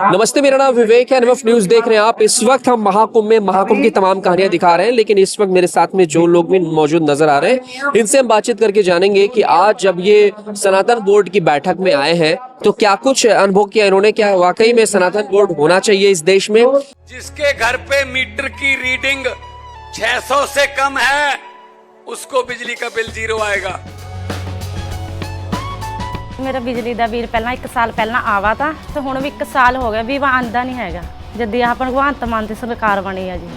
नमस्ते, मेरा नाम विवेक है। एनएमएफ न्यूज देख रहे हैं आप। इस वक्त हम महाकुंभ में महाकुंभ की तमाम कहानियां दिखा रहे हैं, लेकिन इस वक्त मेरे साथ में जो लोग भी मौजूद नजर आ रहे हैं, इनसे हम बातचीत करके जानेंगे कि आज जब ये सनातन बोर्ड की बैठक में आए हैं तो क्या कुछ अनुभव किया इन्होंने, क्या वाकई में सनातन बोर्ड होना चाहिए इस देश में। जिसके घर पे मीटर की रीडिंग 600 से कम है उसको बिजली का बिल 0 आएगा। मेरा बिजली ਦਾ ਬਿੱਲ ਪਹਿਲਾਂ 1 ਸਾਲ ਪਹਿਲਾਂ ਆਵਾ ਤਾਂ ਤੇ ਹੁਣ ਵੀ 1 ਸਾਲ ਹੋ ਗਿਆ ਵੀ ਆਂਦਾ ਨਹੀਂ ਹੈਗਾ ਜਦ ਆਹ ਭਗਵੰਤ ਮਾਨ ਦੀ ਸਰਕਾਰ ਬਣੀ ਆ ਜੀ।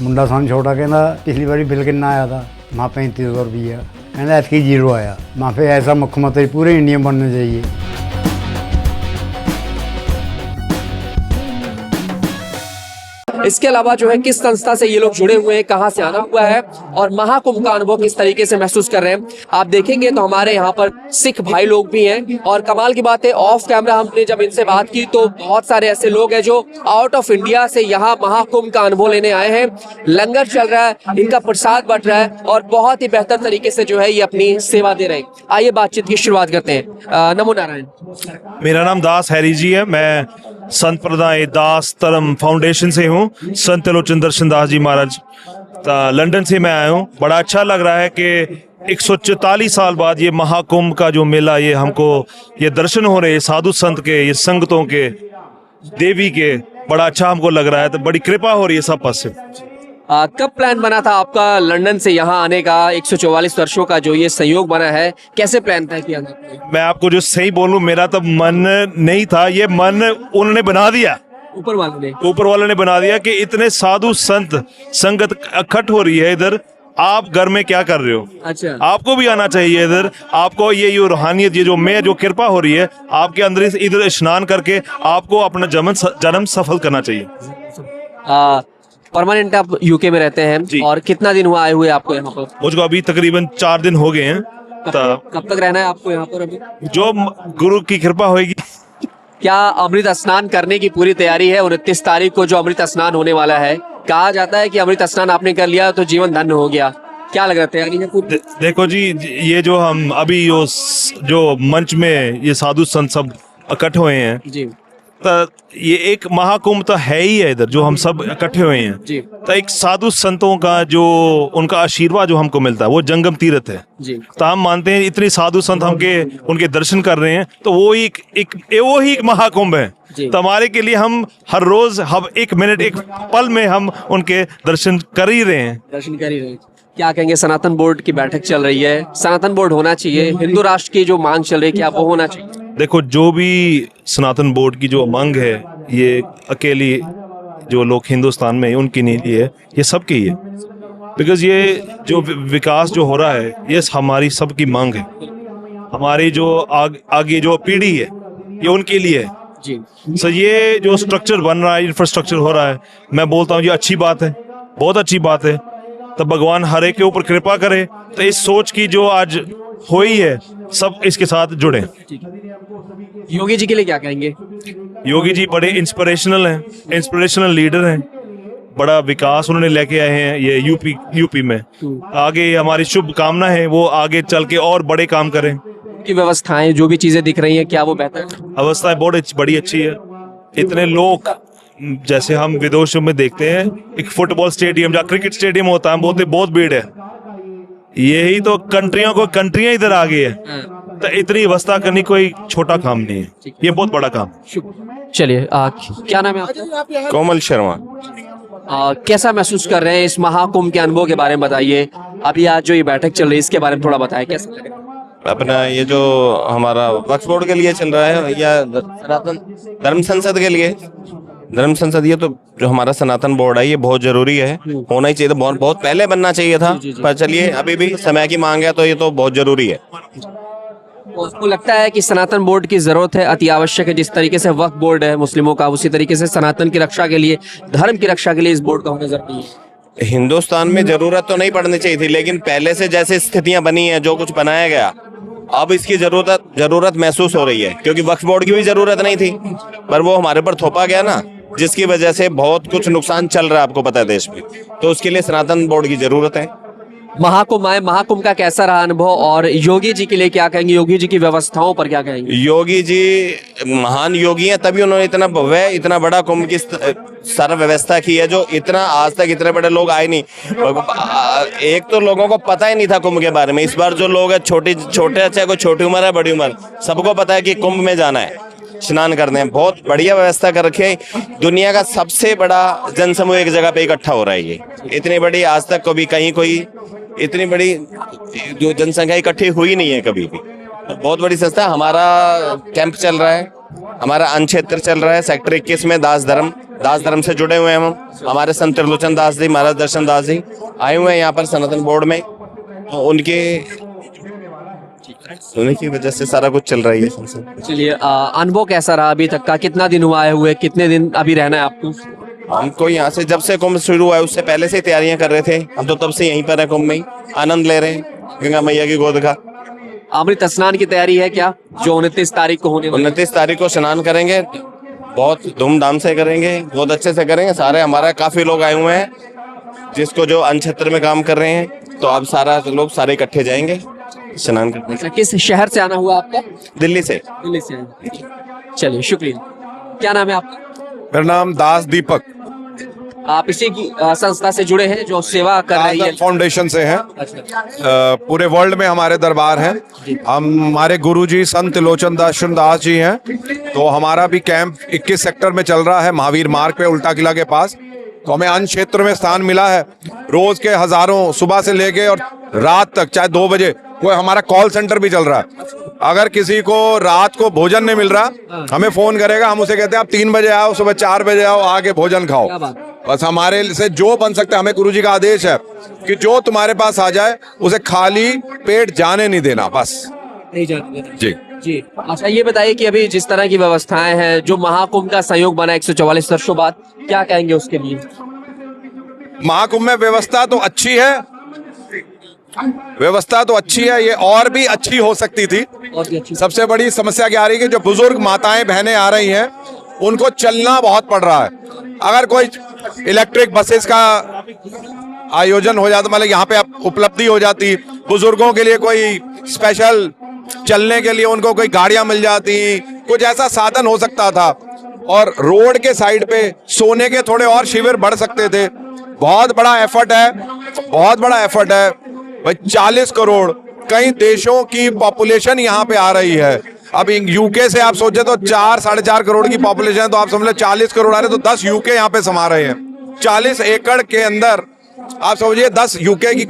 ਮੁੰਡਾ ਸਾਨੂੰ ਛੋਟਾ ਕਹਿੰਦਾ ਪਿਛਲੀ ਵਾਰੀ ਬਿੱਲ ਕਿੰਨਾ ਆਇਆ था माँ 3500 रुपया कहना ऐसी 0 आया। माँ फिर ऐसा मुख्यमंत्री पूरे इंडिया में बनना चाहिए। इसके अलावा जो है किस संस्था से ये लोग जुड़े हुए हैं, कहां से आना हुआ है और महाकुंभ का अनुभव किस तरीके से महसूस कर रहे हैं, आप देखेंगे तो हमारे यहाँ पर सिख भाई लोग भी हैं। और कमाल की बात है, ऑफ कैमरा हमने जब इनसे बात की तो बहुत सारे ऐसे लोग हैं जो आउट ऑफ इंडिया से यहाँ महाकुंभ का अनुभव लेने आए हैं। लंगर चल रहा है, इनका प्रसाद बट रहा है और बहुत ही बेहतर तरीके से जो है ये अपनी सेवा दे रहे हैं। आइए बातचीत की शुरुआत करते हैं। नमो नारायण। मेरा नाम दास हैरी जी है। मैं संत प्रदाय दास धर्म फाउंडेशन से हूँ। संत त्रिलोचन दर्शन दास जी महाराज लंदन से मैं आया हूँ। बड़ा अच्छा लग रहा है कि 144 साल बाद ये महाकुंभ का जो मेला, ये हमको ये दर्शन हो रहे हैं साधु संत के, ये संगतों के, देवी के, बड़ा अच्छा हमको लग रहा है। तो बड़ी कृपा हो रही है सब पास से। कब प्लान बना था आपका लंदन से यहाँ आने का? 144 वर्षों का जो ये संयोग बना है, कैसे प्लान तय किया था? मैं आपको जो सही बोलूं, मेरा तो मन नहीं था, ये मन उन्होंने बना दिया। ऊपर वाले ने बना दिया कि इतने साधु संत संगत इकट्ठ हो रही है इधर, आप घर में क्या कर रहे हो? अच्छा, आपको भी आना चाहिए इधर। आपको ये रूहानियत, ये जो मैं जो कृपा हो रही है आपके अंदर, इधर स्नान करके आपको अपना जन्म सफल करना चाहिए। परमानेंट आप यूके में रहते हैं और कितना दिन हुआ आए हुए आपको यहाँ पर? मुझको अभी तकरीबन 4 दिन हो गए हैं। कब तक रहना है आपको यहाँ पर अभी? जो गुरु की कृपा होगी। क्या अमृत स्नान करने की पूरी तैयारी है? 29 तारीख को जो अमृत स्नान होने वाला है, कहा जाता है कि अमृत स्नान आपने कर लिया तो जीवन धन्य हो गया। क्या लग रहा है, तैयारी है पूरी? देखो जी, ये जो हम अभी जो मंच में ये साधु संत सब इकट्ठे हुए हैं जी, तो ये एक महाकुंभ तो है ही है इधर, जो हम सब इकट्ठे हुए हैं जी। तो एक साधु संतों का जो उनका आशीर्वाद जो हमको मिलता है वो जंगम तीर्थ है जी। तो हम मानते हैं इतने साधु संत उनके दर्शन कर रहे हैं तो वो ही एक महाकुंभ है। तो हमारे के लिए हम हर रोज, हम 1 मिनट 1 पल में हम उनके दर्शन कर ही रहे हैं। क्या कहेंगे, सनातन बोर्ड की बैठक चल रही है, सनातन बोर्ड होना चाहिए, हिंदू राष्ट्र की जो मांग चल रही है क्या वो होना चाहिए? देखो, जो भी सनातन बोर्ड की जो मांग है, ये अकेली जो लोग हिंदुस्तान में उनकी नहीं है, ये सबकी है। बिकॉज ये जो विकास जो हो रहा है ये हमारी सबकी मांग है। हमारी जो आगे जो पीढ़ी है ये उनके लिए है जी। सो ये जो स्ट्रक्चर बन रहा है, इंफ्रास्ट्रक्चर हो रहा है, मैं बोलता हूँ ये अच्छी बात है, बहुत अच्छी बात है। तो भगवान हर एक के ऊपर कृपा करे। तो इस सोच की जो आज हुई है, सब इसके साथ जुड़े। योगी जी के लिए क्या कहेंगे? योगी जी बड़े इंस्पिरेशनल हैं, इंस्पिरेशनल लीडर हैं। बड़ा विकास उन्होंने लेके आए हैं ये यूपी में। आगे हमारी शुभकामना है वो आगे चल के और बड़े काम करें। की व्यवस्थाएं जो भी चीजें दिख रही हैं, क्या वो बेहतर? अवस्थाएं बहुत बड़ी अच्छी है। इतने लोग, जैसे हम विदेशों में देखते हैं एक फुटबॉल स्टेडियम या क्रिकेट स्टेडियम होता है, बोलते बहुत भीड़ है। यही तो कंट्रियां इधर आ गई है। तो इतनी व्यवस्था करनी कोई छोटा काम नहीं है, ये बहुत बड़ा काम। चलिए, क्या नाम है आपका? कोमल शर्मा। कैसा महसूस कर रहे हैं इस महाकुंभ के अनुभव के बारे में बताइए। अभी आज जो ये बैठक चल रही है इसके बारे में थोड़ा बताएं, कैसा लग रहा है? अपना ये जो हमारा वक्फ बोर्ड के लिए चल रहा है या सनातन धर्म संसद के लिए, धर्म संसद, ये तो जो हमारा सनातन बोर्ड है ये बहुत जरूरी है, होना ही चाहिए। तो बहुत पहले बनना चाहिए था, पर चलिए अभी भी समय की मांग है तो ये तो बहुत जरूरी है। उसको लगता है कि सनातन बोर्ड की जरूरत है, अति आवश्यक है। जिस तरीके से वक्फ बोर्ड है मुस्लिमों का, उसी तरीके से सनातन की रक्षा के लिए, धर्म की रक्षा के लिए इस बोर्ड का होना जरूरी है। हिंदुस्तान में जरूरत तो नहीं पड़नी चाहिए थी, लेकिन पहले से जैसे स्थितियां बनी है, जो कुछ बनाया गया, अब इसकी जरूरत महसूस हो रही है। क्योंकि वक्फ बोर्ड की भी जरूरत नहीं थी, पर वो हमारे पर थोपा गया ना, जिसकी वजह से बहुत कुछ नुकसान चल रहा है, आपको पता है देश में। तो उसके लिए सनातन बोर्ड की जरूरत है। महाकुंभ आए, महाकुंभ का कैसा रहा अनुभव और योगी जी के लिए क्या कहेंगे, योगी जी की व्यवस्थाओं पर क्या कहेंगे? योगी जी महान योगी हैं, तभी उन्होंने इतना भव्य इतना बड़ा कुंभ की सारा व्यवस्था की है, जो इतना आज तक इतने बड़े लोग आए नहीं। एक तो लोगों को पता ही नहीं था कुंभ के बारे में। इस बार जो लोग है छोटे चाहे कोई छोटी उम्र है बड़ी उम्र, सबको पता है कि कुंभ में जाना है, स्नान करने हैं। बहुत बढ़िया व्यवस्था कर रखी है। दुनिया का सबसे बड़ा जनसमूह एक जगह पे इकट्ठा हो रहा है। ये इतनी बड़ी आज तक कभी कहीं कोई इतनी बड़ी जो जनसंख्या इकट्ठी हुई नहीं है कभी भी। बहुत बड़ी संस्था। हमारा कैंप चल रहा है, हमारा अन्न क्षेत्र चल रहा है सेक्टर 21 में। दास धर्म से जुड़े हुए हैं हम। हमारे संत त्रिलोचन दास जी, महाराज दर्शन दास जी आए हुए हैं यहाँ पर सनातन बोर्ड में, तो उन्हीं की वजह से सारा कुछ चल रहा है। चलिए, अनुभव कैसा रहा अभी तक का? कितना दिन हुआ है हुए, कितने दिन अभी रहना है आपको? हमको यहाँ से जब से कुंभ शुरू हुआ है उससे पहले से तैयारियां कर रहे थे। हम तो तब से यहीं पर है, कुंभ में ही आनंद ले रहे हैं गंगा मैया की गोद का। अमृत स्नान की तैयारी है क्या, जो 29 तारीख को होने वाला है? 29 तारीख को स्नान करेंगे, बहुत धूमधाम से करेंगे, बहुत अच्छे से करेंगे। सारे हमारे काफी लोग आए हुए हैं, जिसको जो अन्न क्षेत्र में काम कर रहे हैं, तो अब सारे इकट्ठे जाएंगे स्नान करने। किस शहर से आना हुआ आपका? दिल्ली से। दिल्ली से। चलिए, शुक्रिया। क्या नाम है आपका? मेरा नाम दास दीपक, आप इसी की संस्था से जुड़े हैं जो सेवा कर रही है? फाउंडेशन से हैं। अच्छा। पूरे वर्ल्ड में हमारे दरबार हैं। हमारे गुरुजी संत त्रिलोचन दास जी हैं। तो हमारा भी कैंप 21 सेक्टर में चल रहा है, महावीर मार्ग पे उल्टा किला के पास। तो हमें अन्य क्षेत्र में स्थान मिला है। रोज के हजारों सुबह से लेके और रात तक, चाहे 2 बजे, कोई हमारा कॉल सेंटर भी चल रहा है। अगर किसी को रात को भोजन नहीं मिल रहा, हमें फोन करेगा, हम उसे कहते हैं आप 3 बजे आओ, सुबह 4 बजे आओ, आके भोजन खाओ। बस हमारे से जो बन सकता है। हमें गुरुजी का आदेश है कि जो तुम्हारे पास आ जाए उसे खाली पेट जाने नहीं देना, बस। नहीं जाने देना। जी जी। अच्छा, ये बताइए कि अभी जिस तरह की व्यवस्थाएं हैं, जो महाकुंभ का संयोग बना 144 वर्षों बाद, क्या कहेंगे उसके लिए? महाकुंभ में व्यवस्था तो अच्छी है, व्यवस्था तो अच्छी है, ये और भी अच्छी हो सकती थी। और भी अच्छी। सबसे बड़ी समस्या क्या आ रही है कि जो बुजुर्ग माताएं बहनें आ रही हैं, उनको चलना बहुत पड़ रहा है। अगर कोई इलेक्ट्रिक बसेस का आयोजन हो जाता, मतलब यहाँ पे उपलब्धि हो जाती, बुजुर्गों के लिए कोई स्पेशल चलने के लिए उनको कोई गाड़ियां मिल जाती, कुछ ऐसा साधन हो सकता था। और रोड के साइड पे सोने के थोड़े और शिविर बढ़ सकते थे। बहुत बड़ा एफर्ट है, बहुत बड़ा एफर्ट है भाई। 40 करोड़ कई देशों की पॉपुलेशन यहाँ पे आ रही है। अब यूके से आप सोचे तो 4-4.5 करोड़ की पॉपुलेशन है, तो आप समझ लो 40 करोड़ आ रहे, तो 10 यूके यहाँ पे समा रहे हैं। 40 एकड़ के अंदर आप समझिए 10 यूके की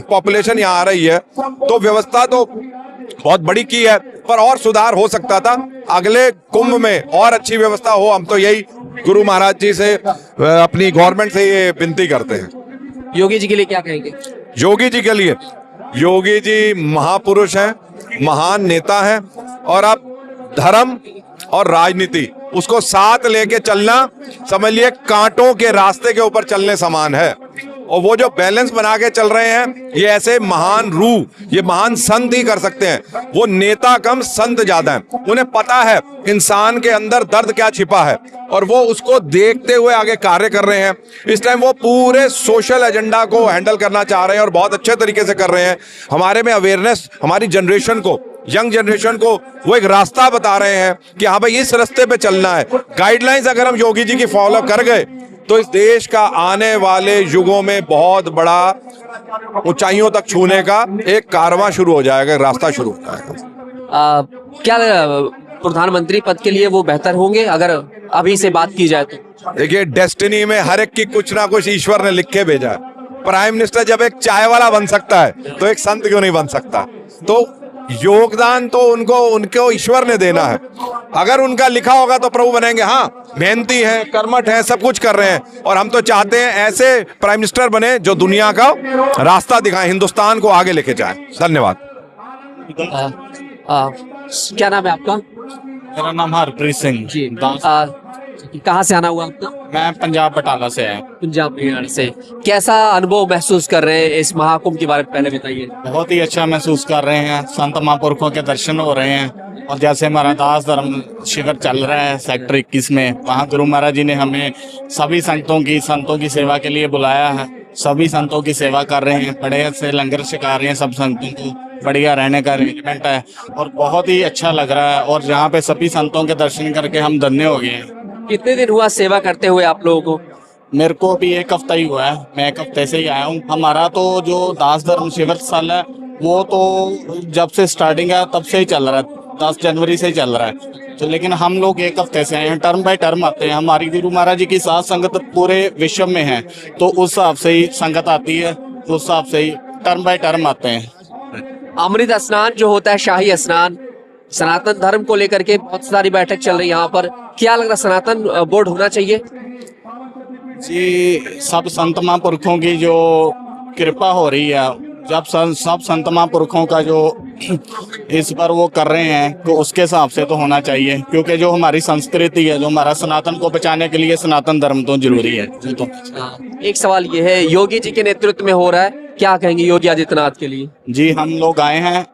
पॉपुलेशन यहाँ आ रही है। तो व्यवस्था तो बहुत बड़ी की है, पर और सुधार हो सकता था। अगले कुंभ में और अच्छी व्यवस्था हो, हम तो यही गुरु महाराज जी से, अपनी गवर्नमेंट से ये विनती करते हैं। योगी जी के लिए क्या कहेंगे? योगी जी के लिए, योगी जी महापुरुष हैं, महान नेता हैं, और अब धर्म और राजनीति उसको साथ लेके चलना, समझ लिए कांटों के रास्ते के ऊपर चलने समान है। और वो जो बैलेंस बना के चल रहे हैं, ये ऐसे महान रूह, ये महान संत ही कर सकते हैं। वो नेता कम संत ज्यादा हैं। उन्हें पता है इंसान के अंदर दर्द क्या छिपा है, और वो उसको देखते हुए आगे कार्य कर रहे हैं। इस टाइम वो पूरे सोशल एजेंडा को हैंडल करना चाह रहे हैं और बहुत अच्छे तरीके से कर रहे हैं। हमारे में अवेयरनेस, हमारी जनरेशन को, यंग जनरेशन को वो एक रास्ता बता रहे हैं कि हाँ भाई इस रास्ते पे चलना है। गाइडलाइंस अगर हम योगी जी की फॉलो कर गए, तो इस देश का आने वाले युगों में बहुत बड़ा ऊंचाइयों तक छूने का एक कारवां शुरू हो जाएगा, रास्ता शुरू हो जाएगा। क्या प्रधानमंत्री पद के लिए वो बेहतर होंगे अगर अभी से बात की जाए तो? देखिए, डेस्टिनी में हर एक की कुछ ना कुछ ईश्वर ने लिख के भेजा है। प्राइम मिनिस्टर जब एक चाय वाला बन सकता है, तो एक संत क्यों नहीं बन सकता? तो योगदान तो उनको ईश्वर ने देना है। अगर उनका लिखा होगा तो प्रभु बनेंगे। हाँ, मेहनती हैं, कर्मठ हैं, सब कुछ कर रहे हैं, और हम तो चाहते हैं ऐसे प्राइम मिनिस्टर बने जो दुनिया का रास्ता दिखाएं, हिंदुस्तान को आगे लेके जाएं। धन्यवाद। क्या नाम है आपका? मेरा नाम हरप्रीत सिंह जी। कहाँ से आना हुआ आपका? मैं पंजाब बटाला से आया। पंजाब बिहार से। कैसा अनुभव महसूस कर रहे हैं इस महाकुंभ के बारे में पहले बताइए। बहुत ही अच्छा महसूस कर रहे हैं, संत महापुरुषों के दर्शन हो रहे हैं। और जैसे हमारा दास धर्म शिविर चल रहा है सेक्टर 21 में, वहाँ गुरु महाराज जी ने हमें सभी संतों की सेवा के लिए बुलाया है। सभी संतों की सेवा कर रहे हैं, बड़े से लंगर छका रहे हैं सब संतों को, बढ़िया रहने का अरेंजमेंट है और बहुत ही अच्छा लग रहा है। और यहाँ पे सभी संतों के दर्शन करके हम धन्य हो गए हैं। कितने दिन हुआ सेवा करते हुए आप लोगों को? मेरे को भी 1 हफ्ता ही हुआ है, मैं 1 हफ्ते से ही आया हूँ। हमारा तो जो दास धर्म शिविर स्थल है वो तो जब से स्टार्टिंग है तब से ही चल रहा है, 10 जनवरी से ही चल रहा है। तो लेकिन हम लोग 1 हफ्ते से आए हैं, टर्म बाय टर्म आते हैं। हमारी गुरु महाराज जी की साथ संगत पूरे विश्व में है, तो उस हिसाब से ही संगत आती है, तो उस हिसाब से ही टर्म बाय टर्म आते हैं। अमृत स्नान जो होता है, शाही स्नान, सनातन धर्म को लेकर के बहुत सारी बैठक चल रही है यहाँ पर, क्या लग रहा है सनातन बोर्ड होना चाहिए? जी, सब संत महापुरुषों की जो कृपा हो रही है, जब सब संत महापुरुषों का जो इस पर वो कर रहे हैं तो उसके हिसाब से तो होना चाहिए, क्योंकि जो हमारी संस्कृति है, जो हमारा सनातन को बचाने के लिए सनातन धर्म तो जरूरी है। तो एक सवाल ये है, योगी जी के नेतृत्व में हो रहा है, क्या कहेंगे योगी आदित्यनाथ के लिए? जी, हम लोग आए हैं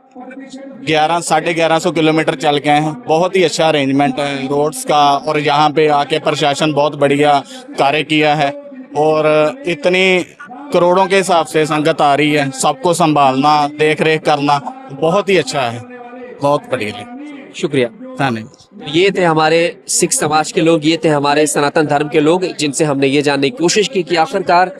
1100-1150 किलोमीटर चल के हैं, बहुत ही अच्छा अरेंजमेंट है रोड्स का, और यहाँ पे आके प्रशासन बहुत बढ़िया कार्य किया है। और इतनी करोड़ों के हिसाब से संगत आ रही है, सबको संभालना, देख रेख करना बहुत ही अच्छा है, बहुत बढ़िया है। शुक्रिया। धन्यवाद। ये थे हमारे सिख समाज के लोग, ये थे हमारे सनातन धर्म के लोग, जिनसे हमने ये जानने की कोशिश की कि आखिरकार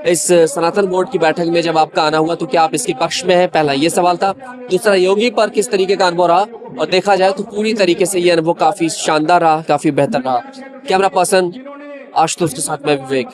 इस सनातन बोर्ड की बैठक में जब आपका आना हुआ तो क्या आप इसके पक्ष में है? पहला ये सवाल था। दूसरा, योगी पर किस तरीके का अनुभव रहा? और देखा जाए तो पूरी तरीके से ये अनुभव काफी शानदार रहा, काफी बेहतर रहा। कैमरा पर्सन आशुतोष के साथ मैं विवेक।